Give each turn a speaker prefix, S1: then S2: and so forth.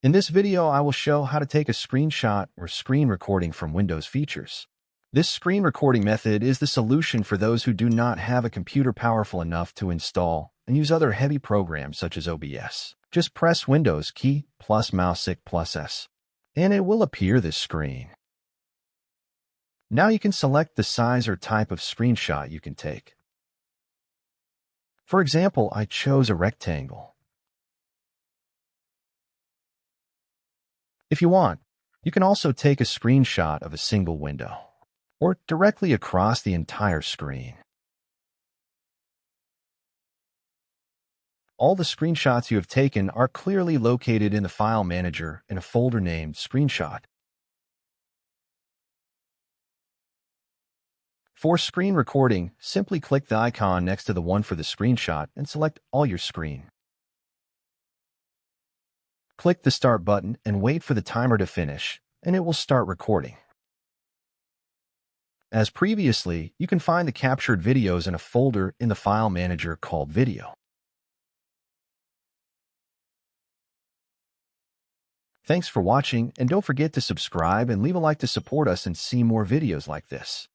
S1: In this video, I will show how to take a screenshot or screen recording from Windows features. This screen recording method is the solution for those who do not have a computer powerful enough to install and use other heavy programs such as OBS. Just press Windows key plus mouse plus S, and it will appear this screen. Now you can select the size or type of screenshot you can take. For example, I chose a rectangle. If you want, you can also take a screenshot of a single window, or directly across the entire screen. All the screenshots you have taken are clearly located in the file manager in a folder named Screenshot. For screen recording, simply click the icon next to the one for the screenshot and select all your screen. Click the Start button and wait for the timer to finish, and it will start recording. As previously, you can find the captured videos in a folder in the file manager called Video. Thanks for watching, and don't forget to subscribe and leave a like to support us and see more videos like this.